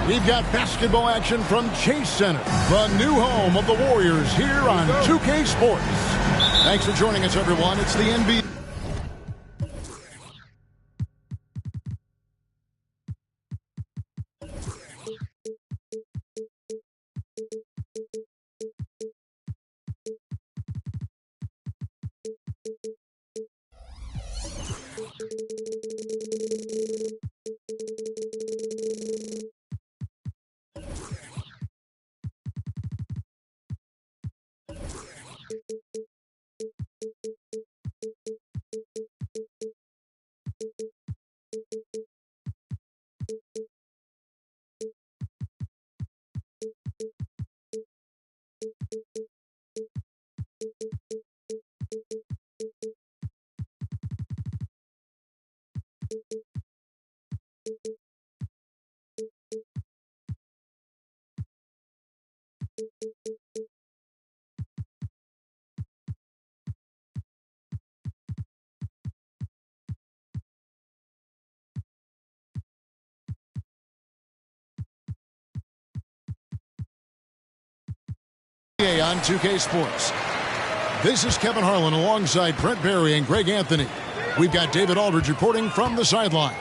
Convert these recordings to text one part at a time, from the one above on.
We've got basketball action from Chase Center, the new home of the Warriors here on 2K Sports. Thanks for joining us, everyone. It's the NBA. On 2K Sports. This is Kevin Harlan alongside Brent Barry and Greg Anthony. We've got David Aldridge reporting from the sideline.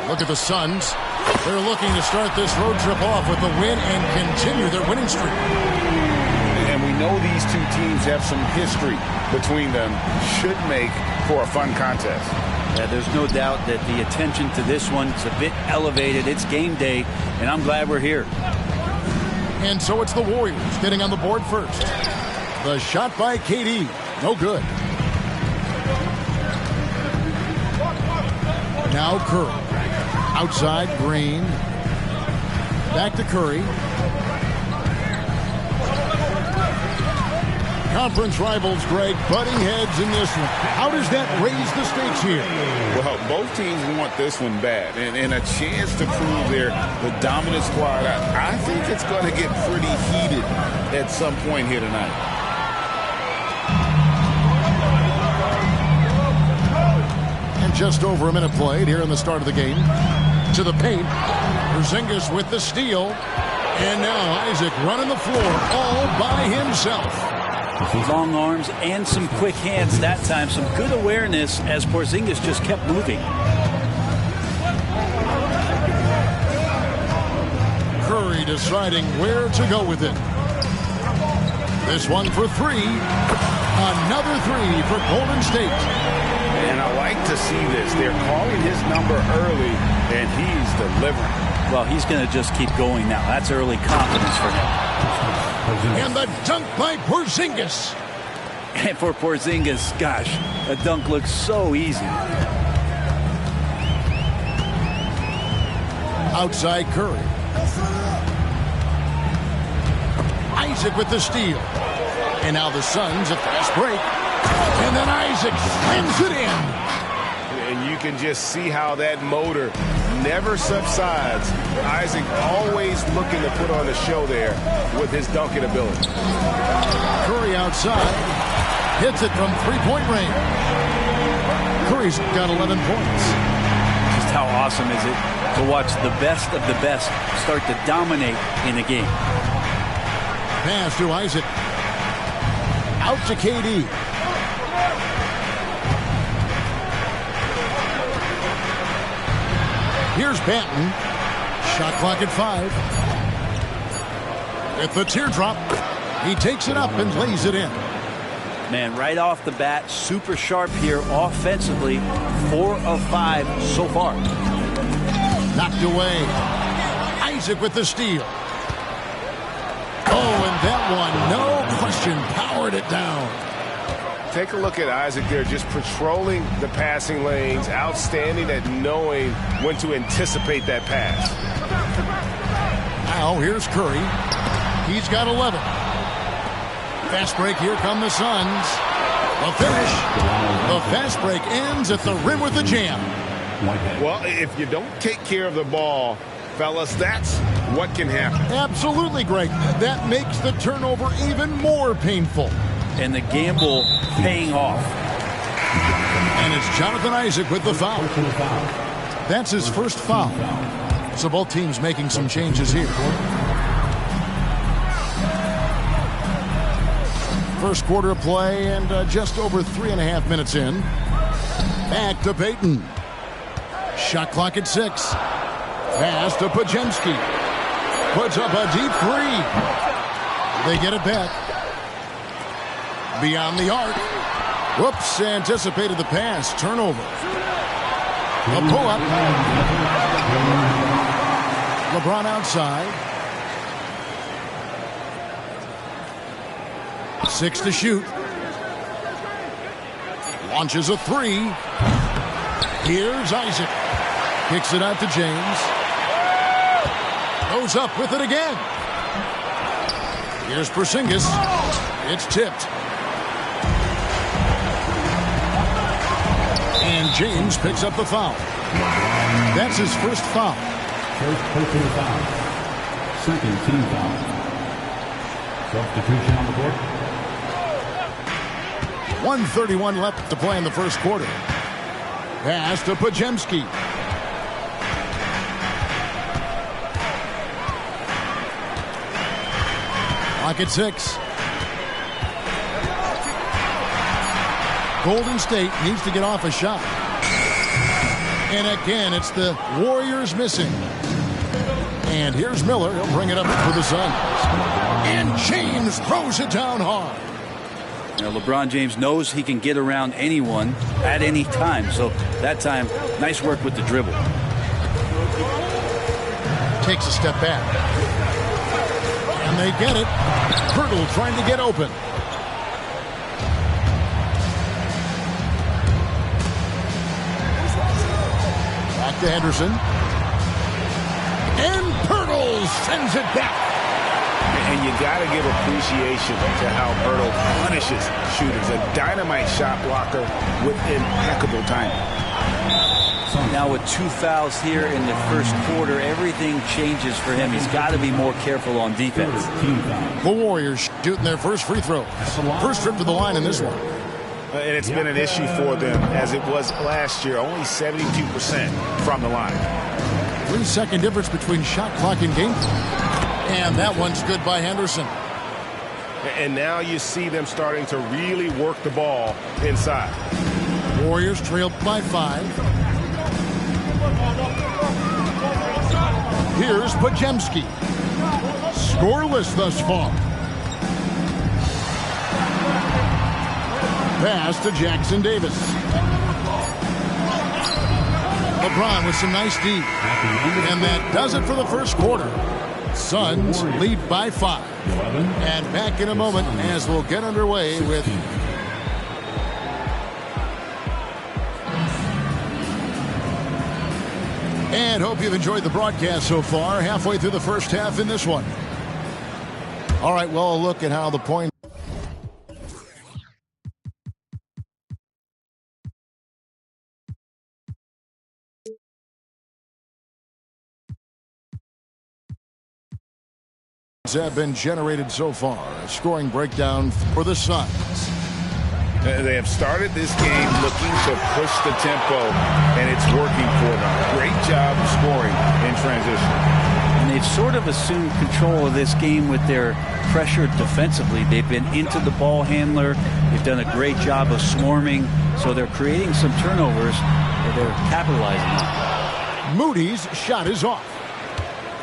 Look at the Suns. They're looking to start this road trip off with a win and continue their winning streak. And we know these two teams have some history between them. Should make for a fun contest. Yeah, there's no doubt that the attention to this one is a bit elevated. It's game day, and I'm glad we're here. And so it's the Warriors getting on the board first. The shot by KD. No good. Now Curry. Outside, Green. Back to Curry. Conference rivals, Greg, butting heads in this one. How does that raise the stakes here? Well, both teams want this one bad, and a chance to prove they're the dominant squad. I think it's going to get pretty heated at some point here tonight. And just over a minute played here in the start of the game. To the paint. Porzingis with the steal. And now Isaac running the floor all by himself. Long arms and some quick hands that time. Some good awareness as Porzingis just kept moving. Curry deciding where to go with it. This one for three. Another three for Golden State. And I like to see this. They're calling his number early, and he's delivering. Well, he's going to just keep going now. That's early confidence for him. And the dunk by Porzingis. And for Porzingis, gosh, a dunk looks so easy. Outside Curry. Isaac with the steal. And now the Suns, a fast break. And then Isaac slams it in. And you can just see how that motor never subsides. Isaac always looking to put on a show there with his dunking ability. Curry outside. Hits it from three-point range. Curry's got 11 points. Just how awesome is it to watch the best of the best start to dominate in a game. Pass to Isaac. Out to KD. Here's Banton. Shot clock at 5. With the teardrop, he takes it up and lays it in. Man, right off the bat, super sharp here offensively. 4 of 5 so far. Knocked away. Isaac with the steal. Oh, and that one, no question, powered it down. Take a look at Isaac there, just patrolling the passing lanes, outstanding at knowing when to anticipate that pass. Now here's Curry. He's got 11. Fast break, here come the Suns. The finish. The fast break ends at the rim with a jam. Well, if you don't take care of the ball, fellas, that's what can happen. Absolutely, Greg. That makes the turnover even more painful. And the gamble paying off. And it's Jonathan Isaac with the foul. That's his first foul. So both teams making some changes here. First quarter of play and just over 3.5 minutes in. Back to Payton. Shot clock at 6. Pass to Pajemski. Puts up a deep 3. They get it back. Beyond the arc. Whoops, anticipated the pass. Turnover. A pull-up. LeBron outside. 6 to shoot. Launches a 3. Here's Isaac. Kicks it out to James. Goes up with it again. Here's Porzingis. It's tipped. And James picks up the foul. That's his first foul. First personal foul. Second team foul. Substitution on the board. 1:31 left to play in the first quarter. Pass to Pajemski. Clock at 6. Golden State needs to get off a shot. And again, it's the Warriors missing. And here's Miller. He'll bring it up for the Suns. And James throws it down hard. Now, LeBron James knows he can get around anyone at any time. So that time, nice work with the dribble. Takes a step back. And they get it. Hurdle trying to get open. Back to Henderson. And Pirtle sends it back. And you got to give appreciation to how Pirtle punishes shooters. A dynamite shot blocker with impeccable timing. Now with 2 fouls here in the first quarter, everything changes for him. He's got to be more careful on defense. The Warriors shooting their first free throw. First trip to the line in this one. And it's been an issue for them as it was last year. Only 72% from the line. 3-second difference between shot clock and game clock. And that one's good by Henderson. And now you see them starting to really work the ball inside. Warriors trailed by 5. Here's Pajemski. Scoreless thus far. Pass to Jackson Davis. LeBron with some nice D. And that does it for the first quarter. Suns lead by 5. And back in a moment as we'll get underway with and hope you've enjoyed the broadcast so far. Halfway through the first half in this one. All right, well, a look at how the point have been generated so far. A scoring breakdown for the Suns. They have started this game looking to push the tempo, and it's working for them. Great job of scoring in transition. And they've sort of assumed control of this game with their pressure defensively. They've been into the ball handler. They've done a great job of swarming. So they're creating some turnovers that they're capitalizing on. Moody's shot is off.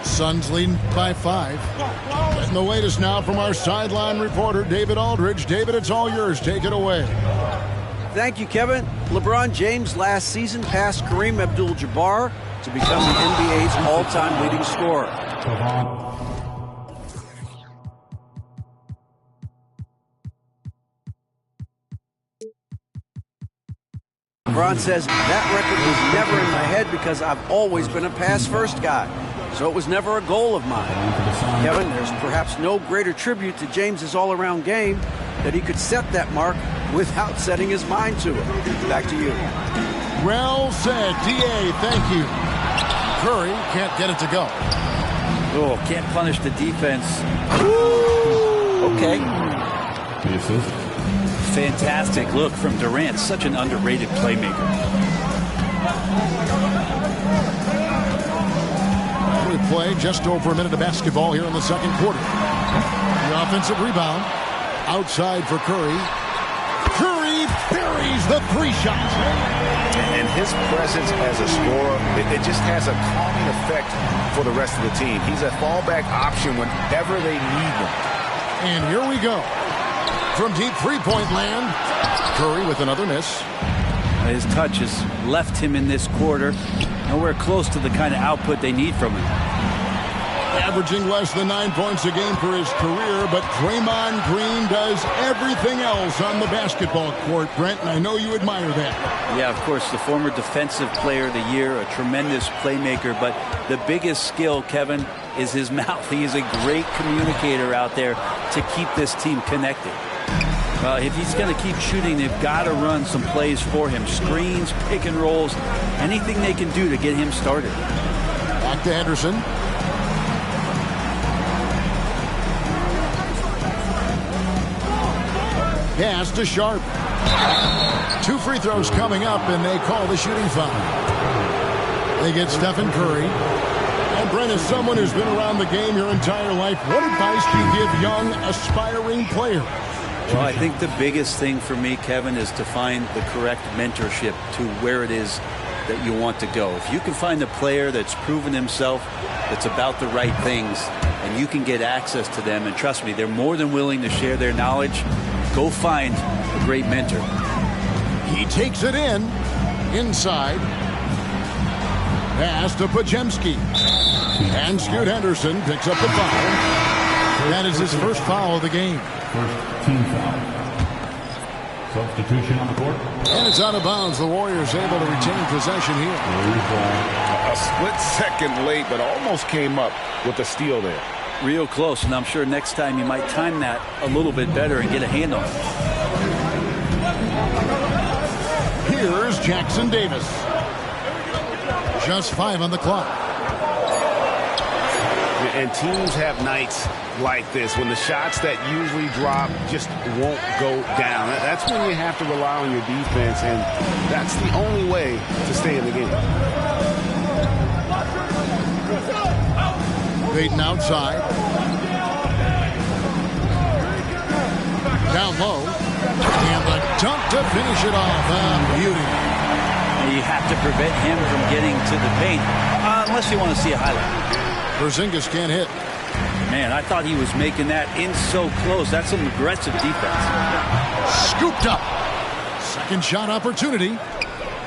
Suns leading by 5. Getting the latest now from our sideline reporter, David Aldridge. David, it's all yours. Take it away. Thank you, Kevin. LeBron James last season passed Kareem Abdul-Jabbar to become the NBA's all-time leading scorer. LeBron says, that record was never in my head because I've always been a pass-first guy. So it was never a goal of mine. Kevin, there's perhaps no greater tribute to James's all-around game that he could set that mark without setting his mind to it. Back to you. Well said, D.A. Thank you. Curry can't get it to go. Oh, can't punish the defense. Ooh, okay. Fantastic look from Durant. Such an underrated playmaker. We play just over a minute of basketball here in the second quarter. The offensive rebound outside for Curry. Curry buries the three shots. And his presence as a scorer, it just has a calming effect for the rest of the team. He's a fallback option whenever they need him. And here we go. From deep three-point land, Curry with another miss. His touch has left him in this quarter. Nowhere close to the kind of output they need from him. Averaging less than 9 points a game for his career, but Draymond Green does everything else on the basketball court, Brent, and I know you admire that. Yeah, of course, the former Defensive Player of the Year, a tremendous playmaker, but the biggest skill, Kevin, is his mouth. He is a great communicator out there to keep this team connected. If he's going to keep shooting, they've got to run some plays for him. Screens, pick and rolls, anything they can do to get him started. Back to Henderson. Pass to Sharp. 2 free throws coming up, and they call the shooting foul. They get Stephen Curry. And Brent, as someone who's been around the game your entire life, what advice do you give young, aspiring players? Well, I think the biggest thing for me, Kevin, is to find the correct mentorship to where it is that you want to go. If you can find a player that's proven himself, that's about the right things, and you can get access to them, and trust me, they're more than willing to share their knowledge, go find a great mentor. He takes it inside. Pass to Pajemski. And Scoot Henderson picks up the foul. That is his first foul of the game. First team foul. Substitution on the court. And it's out of bounds. The Warriors able to retain possession here. A split second late, but almost came up with a steal there. Real close, and I'm sure next time you might time that a little bit better and get a hand on it. Here's Jackson Davis. Just 5 on the clock. And teams have nights like this when the shots that usually drop just won't go down. That's when you have to rely on your defense, and that's the only way to stay in the game. Payton outside. Down low. And the dunk to finish it off. Beauty. You have to prevent him from getting to the paint, unless you want to see a highlight. Porzingis can't hit. Man, I thought he was making that in so close. That's some aggressive defense. Scooped up. Second shot opportunity.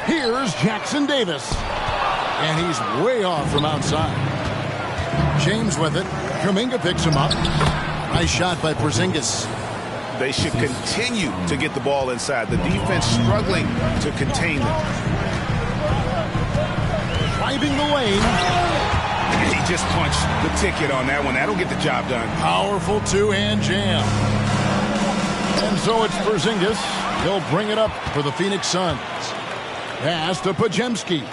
Here's Jackson Davis. And he's way off from outside. James with it. Kuminga picks him up. Nice shot by Porzingis. They should continue to get the ball inside. The defense struggling to contain them. Driving the lane. He just punched the ticket on that one. That'll get the job done. Powerful two-hand jam. And so it's Porzingis. He'll bring it up for the Phoenix Suns. Pass to Pajemski.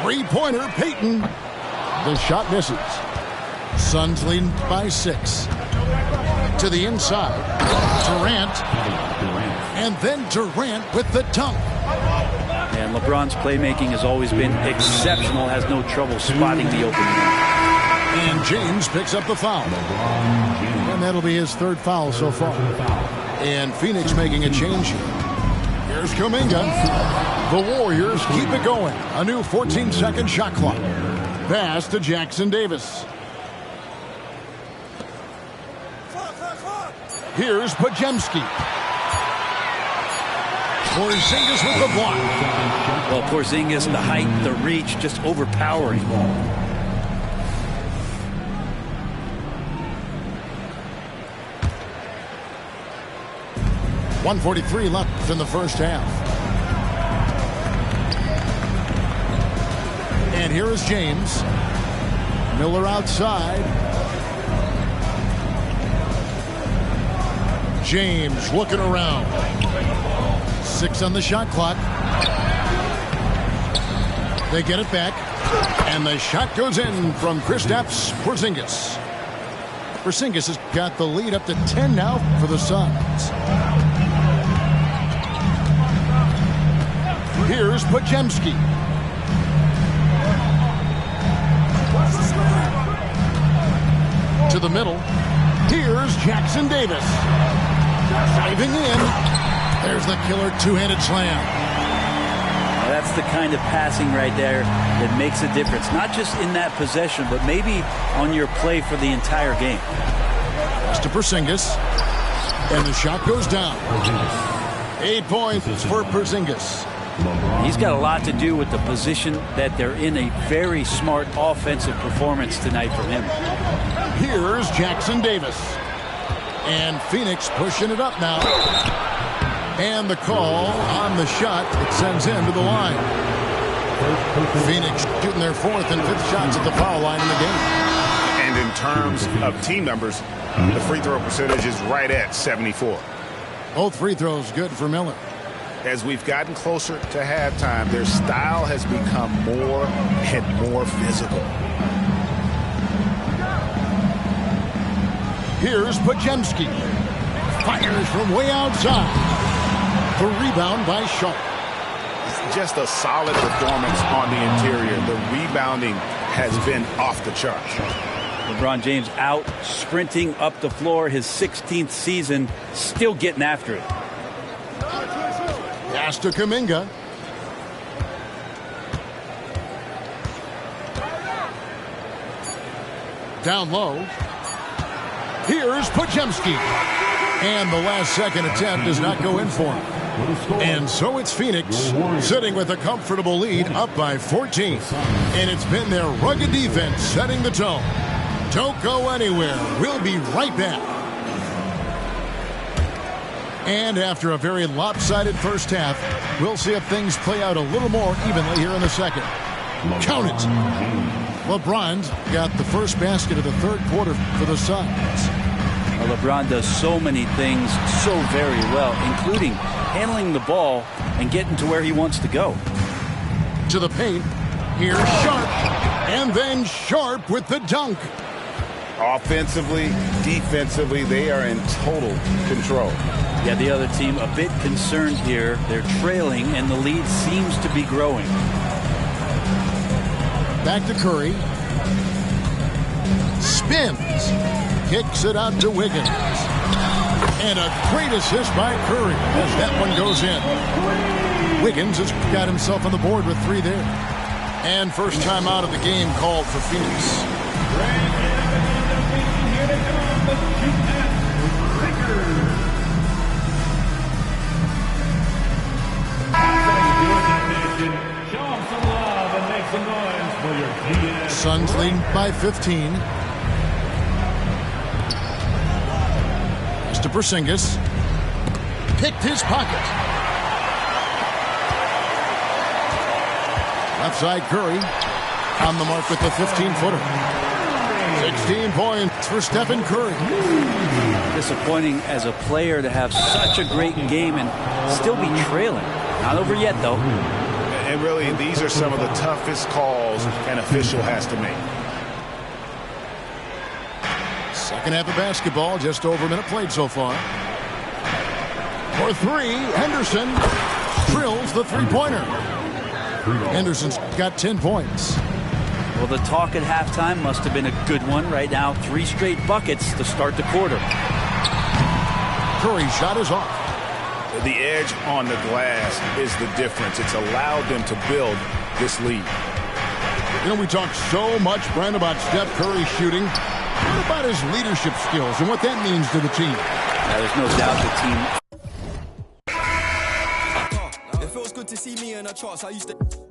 Three-pointer, Payton. The shot misses. Suns leading by 6. To the inside. Durant. And then Durant with the dunk. And LeBron's playmaking has always been exceptional. Has no trouble spotting the open man. And James picks up the foul. And that'll be his third foul so far. And Phoenix making a change here. Here's Kuminga. The Warriors keep it going. A new 14-second shot clock. Pass to Jackson Davis. Here's Pajemski. Porzingis with the block. Well, Porzingis, the height, the reach, just overpowering. .143 left in the first half. And here is James. Miller outside. James looking around. 6 on the shot clock. They get it back. And the shot goes in from Kristaps Porzingis. Porzingis has got the lead up to 10 now for the Suns. Here's Pajemski. the middle. Here's Jackson Davis. Diving in. There's the killer two-handed slam. That's the kind of passing right there that makes a difference. Not just in that possession, but maybe on your play for the entire game. Pass to Porzingis. And the shot goes down. 8 points for Porzingis. He's got a lot to do with the position that they're in. A very smart offensive performance tonight from him. Here's Jackson Davis. And Phoenix pushing it up now. And the call on the shot that sends him to the line. Phoenix shooting their 4th and 5th shots at the foul line in the game. And in terms of team numbers, the free throw percentage is right at 74. Both free throws good for Miller. As we've gotten closer to halftime, their style has become more and more physical. Here's Podziemski. Fires from way outside. The rebound by Sharp. It's just a solid performance on the interior. The rebounding has been off the charts. LeBron James out sprinting up the floor, his 16th season, still getting after it. Pass to Kuminga. Down low. Here's Podziemski. And the last second attempt does not go in for him. And so it's Phoenix sitting with a comfortable lead up by 14. And it's been their rugged defense setting the tone. Don't go anywhere. We'll be right back. And after a very lopsided first half, we'll see if things play out a little more evenly here in the second. Count it. LeBron's got the first basket of the third quarter for the Suns. Well, LeBron does so many things so very well, including handling the ball and getting to where he wants to go. To the paint. Here's Sharp. And then Sharp with the dunk. Offensively, defensively, they are in total control. Yeah, the other team a bit concerned here. They're trailing, and the lead seems to be growing. Back to Curry. Spins. Kicks it out to Wiggins. And a great assist by Curry as that one goes in. Wiggins has got himself on the board with 3 there. And first time out of the game called for Phoenix. Suns leading by 15. Mr. Porzingis picked his pocket. Left side Curry on the mark with the 15-footer. 16 points for Stephen Curry. Disappointing as a player to have such a great game and still be trailing. Not over yet, though. And really, these are some of the toughest calls an official has to make. Second half of basketball, just over a minute played so far. For 3, Henderson drills the three-pointer. Henderson's got 10 points. Well, the talk at halftime must have been a good one. Right now, 3 straight buckets to start the quarter. Curry's shot is off. The edge on the glass is the difference. It's allowed them to build this lead. You know, we talk so much, Brent, about Steph Curry shooting. What about his leadership skills and what that means to the team? There's no doubt the team. It feels good to see me in the charts. I used to...